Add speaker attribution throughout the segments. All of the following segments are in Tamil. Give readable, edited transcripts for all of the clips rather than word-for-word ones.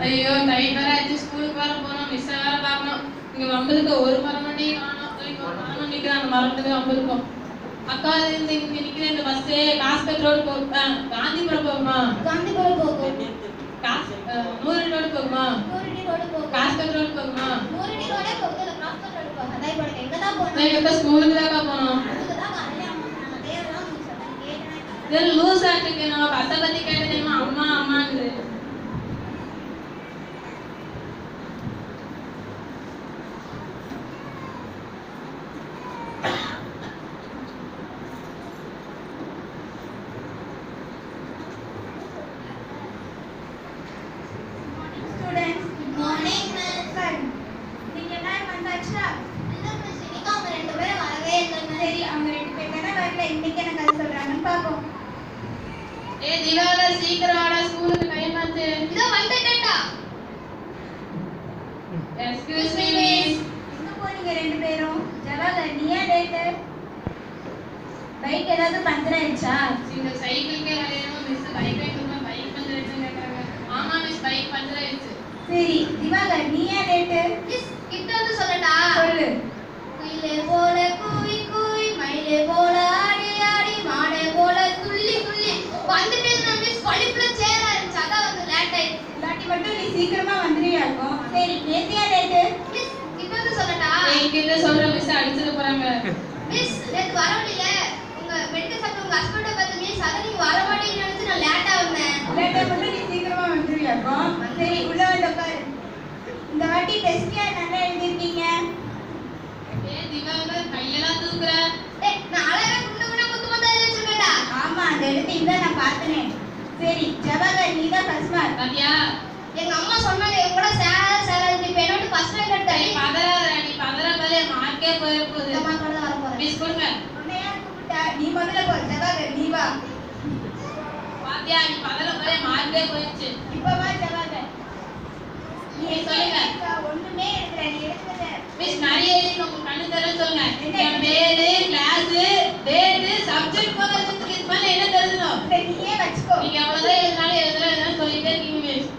Speaker 1: ஐயோ டைம் வேற ஆச்சு, ஸ்கூலுக்கு வேற போகணும், மிஸ் வேற பார்க்கணும். இங்க வம்பதுக்கு ஒரு மரமண்டி காணும், இங்க ஒரு மரம் நிற்கிற அந்த மரத்துக்கு வம்பதுக்கும். அக்கா இந்த இங்க நிற்கிற இந்த பஸ்ஸே காஸ்பெட் ரோடு காந்திபுரம் போகுமா?
Speaker 2: காந்திபுரம் போகும்.
Speaker 1: நூறு ரோடு போகுமா? காஸ்பெட் ரோடு போகுமா? ஸ்கூலுக்கு தான் போனோம். லூஸ் ஆட்டுக்கு நான் பஸ்ஸை பத்தி கேட்டேன், அம்மா அம்மாங்குது. சீக்கிரம் வாடா, ஸ்கூலுக்கு டைம் ஆச்சு.
Speaker 2: இதோ வந்துட்டேன்டா.
Speaker 1: Excuse me miss.
Speaker 2: எங்க போறீங்க ரெண்டு பேரும்? ஜவாஹர் நீ ஏன் லேட்? பைக் ஏதாவது பஞ்சர் ஆயிடுச்சா?
Speaker 1: இந்த சைக்கிள்க்கே வரையணும் மிஸ். பைக் வைக்கணுமா? பைக் பஞ்சர் ஆயிடுச்சுன்னு கேக்குறாங்க. ஆமா மிஸ், பைக் பஞ்சர் ஆயிடுச்சு.
Speaker 2: சரி திவாகர் நீ ஏன் லேட்? மிஸ் கிட்ட வந்து சொல்லட்டா? சொல்லு. குயிலே போல கூவி கூவி, மயிலே போல ஆடி ஆடி, மாடே போல துள்ளி துள்ளி வந்துட்டே மிஸ். படிப்புல சேரா இருந்துச்சு, அதான் வந்து லேட் ஆயிடுச்சு. இல்லாட்டி மட்டும் நீ சீக்கிரமா வந்துருவியாக்கும். சரி நேத்தியா லேட்? மிஸ் கிட்ட வந்து சொல்லட்டா?
Speaker 1: கிட்ட சொல்ற மிஸ் அடிச்சிட்டு போறாங்க.
Speaker 2: மிஸ் நேத்து வரவில்ல, உங்க மெடிக்கல் ஷாப்ல உங்க ஹஸ்பண்ட பார்த்து மிஸ், அத நீங்க வர மாட்டீங்கன்னு நினைச்சு நான் லேட்டா வந்தேன். லேட்டா மட்டும் நீ சீக்கிரமா வந்துருவியாக்கும். சரி உள்ள வந்து உட்காரு. இந்த வாட்டி டெஸ்ட் நல்லா எழுதிருக்கீங்க.
Speaker 1: திவாகர் கையெல்லாம் தூக்குற.
Speaker 2: நான் அழகா குண்டு குண்டா முத்து முத்தா எழுதிருக்கேன்டா. ஆமா அந்த எழுதிங்க நான் பார்த்தனே. சரி ஜவாஹர் நீ தான் ஃபர்ஸ்ட் மார்க்.
Speaker 1: பாத்தியா?
Speaker 2: எங்க அம்மா சொன்னாங்க என் கூட சேர நீ பேனோட ஃபர்ஸ்ட் ரேங்க் எடுத்தாய்.
Speaker 1: நீ பதறாதே, மார்க்கே போயிர போகுது.
Speaker 2: அம்மா கூட வர போறேன்.
Speaker 1: மிஸ் கொடுங்க.
Speaker 2: உன்னை யார் கூப்பிட்டா? நீ முதல்ல போ. ஜவாஹர் நீ வா.
Speaker 1: பாத்தியா? நீ பதறவே மார்க்கே போயிடுச்சு.
Speaker 2: இப்போ வா ஜவாஹர்.
Speaker 1: நீ சொல்லுங்க.
Speaker 2: ஒண்ணுமே எழுதல, நீ எழுதுறது.
Speaker 1: மிஸ் நிறைய எழுதி உங்க கண்ணு தெரியல சொல்லுங்க. என் பேரு, கிளாஸ், டேட், சப்ஜெக்ட் போல இருக்கு. இது மேல என்ன தெரியுதோ
Speaker 2: நீயே வச்சுக்கோ.
Speaker 1: நீங்க எவ்வளவுதான் எழுதினாலும் சொல்லிட்டே இருக்கீங்க மிஸ்.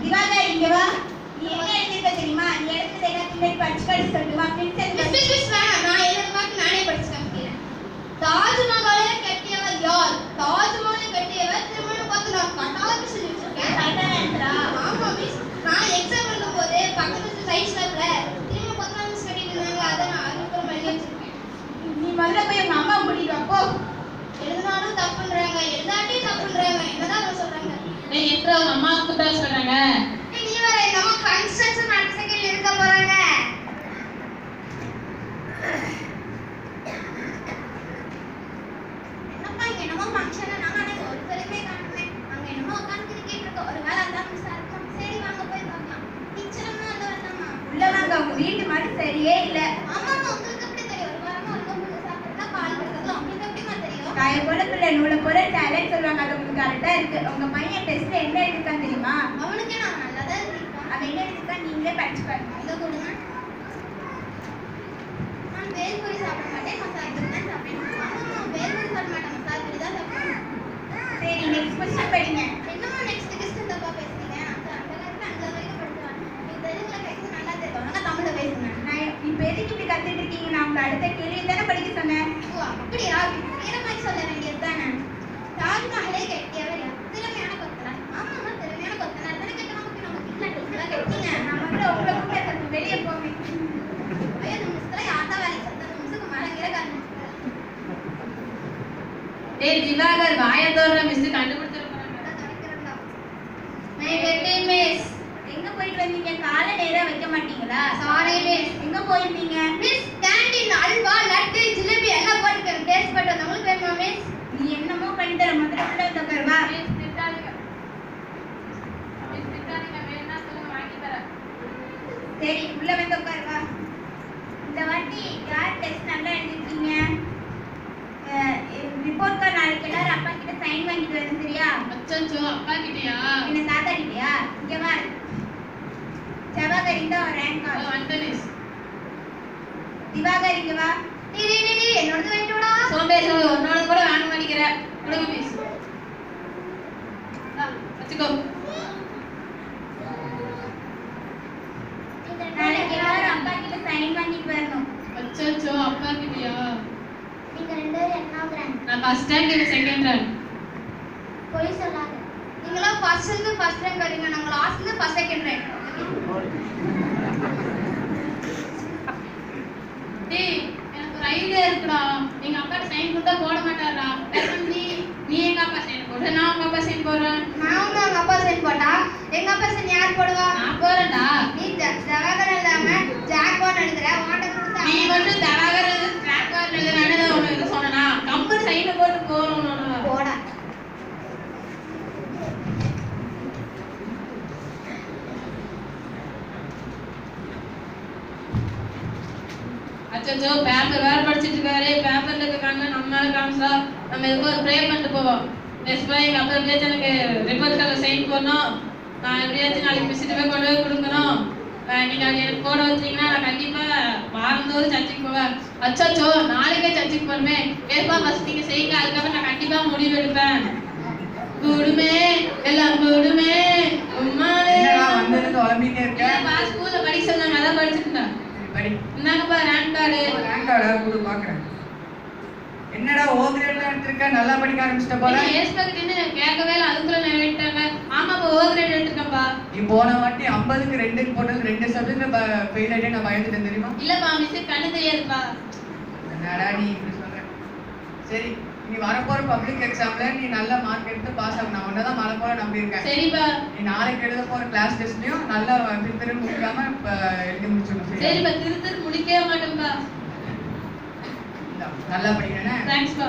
Speaker 2: திவாகர் இங்க வா. நீ என்ன எழுதிருக்க தெரியுமா? நீ எழுதுறது எல்லாத்தையும் படிச்சு சொல்லுமா. மிஸ் நான் எழுதுற மாதிரி நானே படிச்சு காமிக்கிறேன். தாஜ்மஹாலை கட்டியவர் யார்? தாஜ்மஹாலை கட்டியவர் திருமணம் பார்த்து நான் கட்டாயம் சொல்லி வச்சிருக்கேன். கரெக்டான ஆன்சரா? ஆமா மிஸ். நான் எக்ஸாம் எழுதும்போது பக்கத்துல சயின்ஸ் லேப்ல திருமணம் பார்த்து நான் மிஸ் கட்டிட்டு இருந்தாங்க. அதை நான் அதுக்கு எழுதி வச்சிருக்கேன். நீ முதல்ல போய் உங்க அம்மா கூட்டிட்டு வா போ. எழுதினாலும் தப்புன்றாங்க, எழுதாட்டியும் தப்புன்றாங்க. என்னதான் சொல்றாங்க?
Speaker 1: நீ எത്ര உங்க அம்மாவுக்கு தான் சொல்றாங்க.
Speaker 2: நீ வேற நம்ம கன்ஸ்ட்ரக்ஷன் அடுத்த செகண்ட் இருக்க போறாங்க. என்னப்பா இங்க என்னமோ ஃபங்க்ஷன் நாங்க அன்னைக்கு ஒரு பேருமே காணோமே. அங்க என்னமோ உட்கார்ந்து கிரிக்கெட் இருக்கு. ஒரு வேளை அதான் மிஸ் ஆகும். சரி வாங்க போய் பார்க்கலாம். டீச்சர் அம்மா வந்து வந்தாமா? உள்ள வாங்க. உங்க வீட்டு மாதிரி சரியே இல்ல. ஆமாமா உங்களுக்கு எப்படி தெரியும்? ஒரு வாரமா ஒரு கம்பு சாப்பிட்டா பால் குடிக்கிறது உங்களுக்கு எப்படிமா தெரியும்? காய போல பிள்ளை நூலை போல டேலண்ட் சொல்றாங்க. அது உங்களுக்கு கரெக்டா இருக்கு. உங்க பையன் டெஸ்ட்ல என்ன எழுதிருக்கான் தெரியுமா? அவனுக்கே நான் நல்லா தான் எழுதிருக்கான். அவன் என்ன எழுதிருக்கான் நீங்களே படிச்சு பாருங்க. இதை கொடுங்க. நான் வேல்பூரி சாப்பிட மாட்டேன், மசாலா பூரி தான் சாப்பிடுவேன். ஆமா வேல்பூரி சாப்பிட மாட்டேன், மசாலா பூரி தான் சாப்பிடுவேன். சரி நெக்ஸ்ட் क्वेश्चन படிங்க. என்னமா நெக்ஸ்ட் क्वेश्चन தப்பா பேசுறீங்க? அந்த காலத்துல அந்த வரைக்கும் படிச்சாங்க. நீங்க தெலுங்குல பேச நல்லா தெரியும். ஆனா தமிழ்ல பேசுங்க. நான் இப்ப எதுக்கு இப்படி கத்திட்டு இருக்கீங்க? நான் உங்க அடுத்த கேள்வி தானே படிக்க சொன்னேன். ஓ அப்படியா? வேற மாதிரி சொல்ல வேண்டியது தானே. தாஜ்மஹாலை கட்டியவர் யார்? திறமையான கொத்தனார். ஆமாமா திறமையான கொத்தனார் தானே கட்டணும். நமக்கு இல்ல டெஸ்ட்ல கட்டிங்க. நான் வந்து உங்களை கூப்பிட்டு வெளியே போவேன். ஐயோ இந்த மிஸ்ல யார்தான் வேலைக்கு செஞ்சாங்க? மிஸ்ஸுக்கு மேல கிரகாரன்.
Speaker 1: ஏய் திவாகர் வாய தோற மிஸ் கண்டுபிடிச்சிருக்காங்க.
Speaker 2: My wedding miss. எங்க போயிட்டு வந்தீங்க? காலை நேரா வைக்க மாட்டீங்களா? Sorry miss. எங்க போயிருந்தீங்க? மிஸ் கேண்டீன் அல்வா, லட்டு, ஜிலேபி எல்லாம் போட்டு டேஸ்ட் பண்ணி வந்தேன். உங்களுக்கு வேணுமா மிஸ்? நீ என்னமோ பண்ணி தர முதல்ல உள்ள வந்து உட்காரு வா.
Speaker 1: மிஸ் திட்டாதீங்க. மிஸ் திட்டாதீங்க, வேணா சொல்லுங்க வாங்கி தரேன்.
Speaker 2: சரி உள்ள வந்து உட்காரு வா. இந்த வாட்டி யார் டெஸ்ட் நல்லா எழுதிருக்கீங்க? ரிப்போர்ட் கார்டு நாளைக்கு எல்லாரும் அப்பா கிட்ட சைன் வாங்கிட்டு வரணும் சரியா?
Speaker 1: அச்சச்சோ அப்பா கிட்டயா?
Speaker 2: என்ன தாத்தா கிட்டயா? இங்க வா. ஜவாஹர் இந்த ஒரு ரேங்க் கார்டு.
Speaker 1: வந்து மிஸ்.
Speaker 2: திவாகர் இங்க வா. நீ என்னோடது வாங்கிட்டு வாடா.
Speaker 1: சோம்பேறி உன்னோட கூட வாங்க மாட்டேங்கிற. கொடுங்க மிஸ். வச்சுக்கோ. நான் ஃபர்ஸ்ட் ரேங்க் இல்ல செகண்ட் ரேங்க்.
Speaker 2: போய் சொல்லாத. நீங்களாம் ஃபர்ஸ்ட் ரேங்க் வரீங்க, நாங்க லாஸ்ட்ல ஃபர்ஸ்ட் செகண்ட் ரேங்க்.
Speaker 1: டேய் எனக்கு ஒரு ஐடியா இருக்குடா. எங்க அப்பாட்ட சைன் கொடுத்தா போட மாட்டாரா? நீ எங்க அப்பா சைன் போடு, நான் உங்க அப்பா சைன் போடுறேன்.
Speaker 2: நான் உங்க அப்பா சைன் போட்டா எங்க அப்பா சைன் யார் போடுவா?
Speaker 1: நான் போறேன்டா.
Speaker 2: நீ ஜவாகர் எழுதாம ஜாக்வான் எழுதுற, உன்கிட்ட கொடுத்தா
Speaker 1: நீ மட்டும் ஜவாகர் ட்ராக்வான் எழுதுறானே உனக்கு சொன்னனா? கம்பர் சைனை போட்டு போறோம்னா
Speaker 2: போடா.
Speaker 1: அச்சோ பேப்பர் வேற படிச்சிட்டு இருக்காரு. பேப்பர்ல இருக்க கண்ணு நம்ம மேல காமிச்சா நம்ம எதுக்கு ஒரு ப்ரே பண்ணிட்டு போவோம். நெக்ஸ்ட் பை எங்க அப்பா எப்படியாச்சும் எனக்கு ரிப்போர்ட் கார்டில் சைன் போடணும். நான் எப்படியாச்சும் நாளைக்கு மிஸ்ஸிட்டு போய் கொண்டு போய் கொடுக்கணும். நீங்க எனக்கு போட வச்சீங்கன்னா நான் கண்டிப்பா வாரந்தோறும் சர்ச்சுக்கு போவேன். அச்சோ நாளைக்கே சர்ச்சுக்கு போகணுமே. ஏற்பா ஃபர்ஸ்ட் நீங்க செய்யுங்க, அதுக்கப்புறம் நான் கண்டிப்பா முடிவு எடுப்பேன். கூடுமே எல்லாம் கூடுமே உம்மாலே
Speaker 3: வந்ததுக்கு உடம்பிட்டே இருக்க.
Speaker 1: ஸ்கூல்ல படிக்க சொன்னாங்க, அதான் படிச்சுட்டேன்.
Speaker 3: படி.
Speaker 1: இந்தாங்கப்பா ரேங்க் கார்டு.
Speaker 3: ரேங்க் கார்டா கொடு பார்க்கறேன். என்னடா ஓ கிரேட்ல எடுத்துக்க, நல்லா படிக்க ஆரம்பிச்சிட்ட போல.
Speaker 1: ஏஸ் பக்கத்துல கேட்கவே இல்ல, அதுக்குள்ள நிறைவேட்டாங்க. ஆமாப்பா ஓ கிரேட் எடுத்துட்டேன்ப்பா.
Speaker 3: நீ போன வாட்டி 50க்கு 2 போட்டது 2 சப்ஜெக்ட்ல ஃபெயில் ஆயிட்டே நான் பயந்துட்டேன் தெரியுமா?
Speaker 1: இல்லப்பா மிஸ் கண்ணு தெரியாதுப்பா.
Speaker 3: என்னடா நீ இப்படி சொல்ற? சரி நீ வரப்போற பப்ளிக் எக்ஸாம்ல நீ நல்ல மார்க் எடுத்து பாஸ் ஆகணும். நான் உன்னதான் வரப்போற நம்பி இருக்கேன்.
Speaker 1: சரிப்பா.
Speaker 3: நீ நாளைக்கு எழுத போற கிளாஸ் டெஸ்ட்லயும் நல்லா திருத்தரு முடிக்காம எழுதி முடிச்சிடணும்.
Speaker 1: சரிப்பா திருத்தரு முடிக்கவே மாட்டேன்பா.
Speaker 3: நல்லா படிக்கிறேனே.
Speaker 1: தேங்க்ஸ்ப்பா.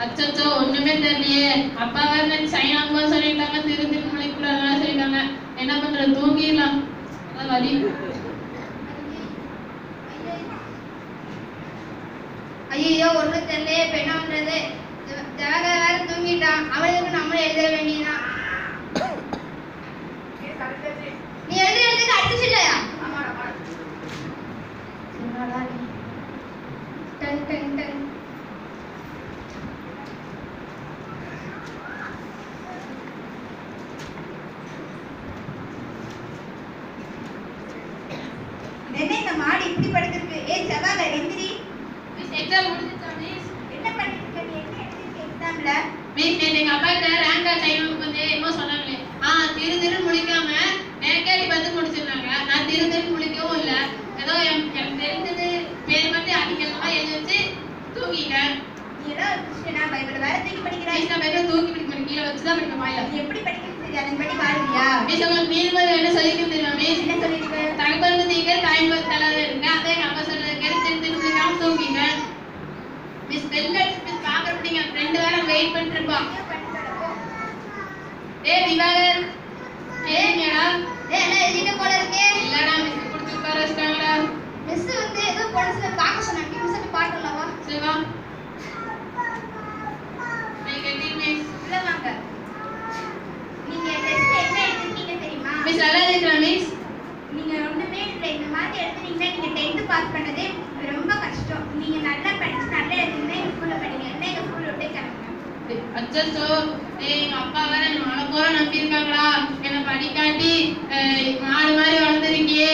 Speaker 1: அச்சோ ஒண்ணுமே தெரியலையே. அப்பா வேற சைன் ஆகும்போது சொல்லிட்டாங்க, திருத்தி முடிக்கூடாதுன்னு சொல்லிட்டாங்க. என்ன பண்றது, தூங்கிடலாம். அதான் வலி.
Speaker 2: ஐயோ ஒன்றும் தெரியலையே, இப்போ என்ன பண்றது? ஜவாகர் வேற தூங்கிட்டான், அவனுக்கு நம்மளே எழுத வேண்டியதான். நீ எழுதுறதுக்கு அடிச்சுட்டாயா? Done done done. என்ன இந்த மாடு இப்படி படுத்திருக்கு? ஜவாகர் எந்திரி.
Speaker 1: மிஸ் எக்ஸாம் முடிஞ்சிச்சா மிஸ்?
Speaker 2: என்ன பண்ணிட்டு இருக்க நீ? என்ன எழுதிருக்க எக்ஸாம்ல?
Speaker 1: மிஸ் நேத்து எங்க அப்பா கிட்ட ரேங்க் கார்டு சைன் வந்து என்னமோ சொன்னாங்களே. திரு முடிக்காம நேக்காடி பார்த்து முடிச்சிருந்தாங்க. நான் திரு முடிக்கவும் இல்லை. ஏதோ எனக்கு தெரிஞ்சது பேர் மட்டும் அடிக்கிறதா எழுதி வச்சு தூங்கிட்டேன்.
Speaker 2: நீ ஏதோ கிறிஸ்டியனா? பைபிள் வேற தூக்கி படிக்கிறாய்.
Speaker 1: மிஸ் நான் பைபிள் தூக்கி படிக்க மாட்டேன், கீழே வச்சு தான் படிக்க மாட்டேன்.
Speaker 2: நீ எப்படி படிக்கிறது தெரியாது, அதன்படி பாருவியா?
Speaker 1: மிஸ் உங்களுக்கு நீதிமன்ற என்ன சொல்லிக்க தெரியுமா மிஸ்?
Speaker 2: என்ன சொல்லிருக்க?
Speaker 1: தகப்பனுக்கு தீங்க தாய்க்கு தலைவர் இருக்கு. அதே எங்க அப்பா சொல்றது கேட்டு திரு முடிக்காம தூங்கிட்டேன். மிஸ் பெல் அடிச்சு மிஸ் பாக்குறப்ப என் ஃப்ரெண்டு வேற வெயிட் பண்ணிட்டு இருப்பான். திவாகர் ஏங்கடா?
Speaker 2: என்ன எழுதிட்ட போல இருக்கே?
Speaker 1: இல்லடா மிஸ் குடிச்சு உட்கார வச்சிட்டாங்கடா.
Speaker 2: மிஸ் வந்து ஏதோ பொலிஸ்ல பார்க்க சொன்னாங்க. மிஸ் கிட்ட பாத்துறலாம் வா.
Speaker 1: சரி வா. நீங்க மிஸ்
Speaker 2: உள்ள வாங்க. நீங்க டெஸ்ட் என்ன எழுதிருக்கீங்க தெரியுமா?
Speaker 1: மிஸ் நல்லா எழுதிக்கிறேன் மிஸ்.
Speaker 2: நீங்க ஒண்ணுமே இல்லை, இந்த மாதிரி எழுதுனீங்கன்னா நீங்க 10th பாஸ் பண்ணதே ரொம்ப கஷ்டம். நீங்க நல்லா படிச்சு நல்லா எழுதினா எங்க ஸ்கூல்ல படிங்க, என்ன எங்க ஸ்கூல்ல விட்டு கிளம்புங்க.
Speaker 1: அச்சோ எங்க அப்பா வேற என்ன வளர்ப்போற நம்பி இருக்காங்களா? என்ன படிக்காட்டி மாடு மாதிரி வளர்ந்துருக்கியே,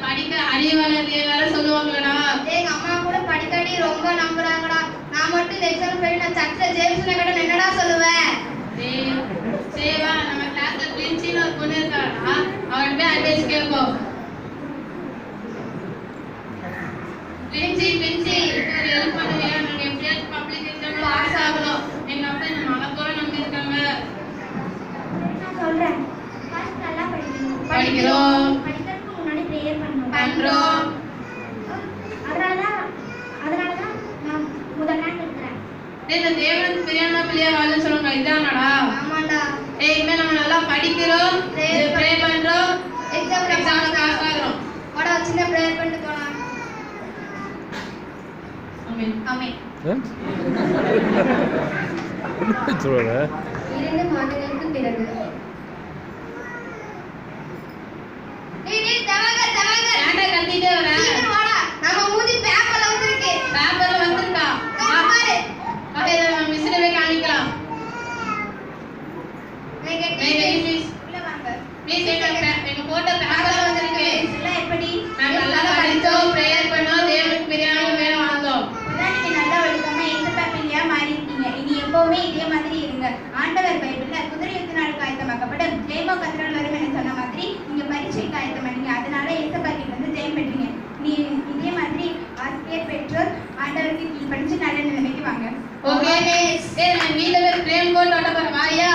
Speaker 1: படிக்க அறிவு வளர்லையே வேற சொல்லுவாங்களடா.
Speaker 2: எங்க அம்மா கூட படிக்காட்டி ரொம்ப நம்புறாங்கடா. நான் மட்டும் இந்த எக்ஸாம் போய் நான் சர்ச்ல ஜேம்ஸ்ல கிட்ட என்னடா சொல்லுவேன்?
Speaker 1: சேவா நம்ம கிளாஸ்ல பிரின்சின்னு ஒரு பொண்ணு இருக்காடா, அவகிட்ட போய் அட்வைஸ் கேட்போம். பிரின்சி ஒரு ஹெல்ப் பண்ணுவியா? நாங்க எப்படியாச்சும் பப்ளிக் எக்ஸாம்ல பாஸ் ஆகணும். எங்க அப்பா என்ன வளர்ப்போற நம்பி இருக்காங்க.
Speaker 2: நான் சொல்றேன், ஃபர்ஸ்ட் நல்லா படிக்கணும்.
Speaker 1: படிக்கிறோம்.
Speaker 2: படிக்கிறதுக்கு முன்னாடி ப்ரேயர் பண்ணணும்.
Speaker 1: பண்றோம்.
Speaker 2: அதனாலதான் நான் முதல் ரேங்க் எடுக்கிறேன்.
Speaker 1: இந்த தேவனுக்கு பிரியாணா பிள்ளையா வாழ்னு சொல்லுவாங்க, இதானடா?
Speaker 2: ஆமாண்டா.
Speaker 1: இனிமே நம்ம நல்லா படிக்கிறோம், ப்ரே பண்றோம்,
Speaker 2: எக்ஸாம்ல
Speaker 1: பாஸ் ஆகுறோம்.
Speaker 2: வாடா சின்ன ப்ரேயர் பண்ணிட்டு போலாம்.
Speaker 1: ஆமென்.
Speaker 2: ஆமென்.
Speaker 4: சொல்ற
Speaker 2: 2 மாதங்களுக்கு பிறகு. டேய் தவக நம்ம மூஞ்சி பேப்பர்ல வந்திருக்கு.
Speaker 1: பேப்பர்ல வந்திருக்கா?
Speaker 2: பாரு.
Speaker 1: அதை நம்ம மிஸ்ஸிட்ட போய் காமிக்கலாம்.
Speaker 2: ப்ளீஸ் உள்ள வாங்க.
Speaker 1: ப்ளீஸ் எங்க போட்டோ பேப்பர்ல வந்திருக்கு.
Speaker 2: எல்லாம் எப்படி?
Speaker 1: நாங்க நல்லா படிச்சோம், பிரேயர் பண்ணோம், தேவனுக்கு பிரியாணி வேலை வந்தோம்.
Speaker 2: இப்பதான் நீங்க நல்ல ஒழுக்கமா ஏசப்பா பிள்ளையா மாறி இருக்கீங்க. இனி எப்பவுமே இதே மாதிரி இருங்க. ஆண்டவர் பைபிள்ல குதிரை யுத்த நாளுக்கு ஆயத்தமாக்கப்பட்ட ஜெயமோ கத்திரல் வரும் என சொன்ன மாதிரி நீங்க பரீட்சைக்கு ஆயத்தமானீங்க. அதனால ஏசப்பா கிட்ட இருந்து ஜெயம் பெற்றீங்க. நீ இதே மாதிரி ஆசிரியர் பெற்றோர் ஆண்டவருக்கு கீழ்ப்படிஞ்சு நல்ல நிலைமைக்கு வாங்க.
Speaker 1: ஓகே, நான் வீட்டுல போய் பிரேம் போட்டு ஓட்ட போறேன். வாயா?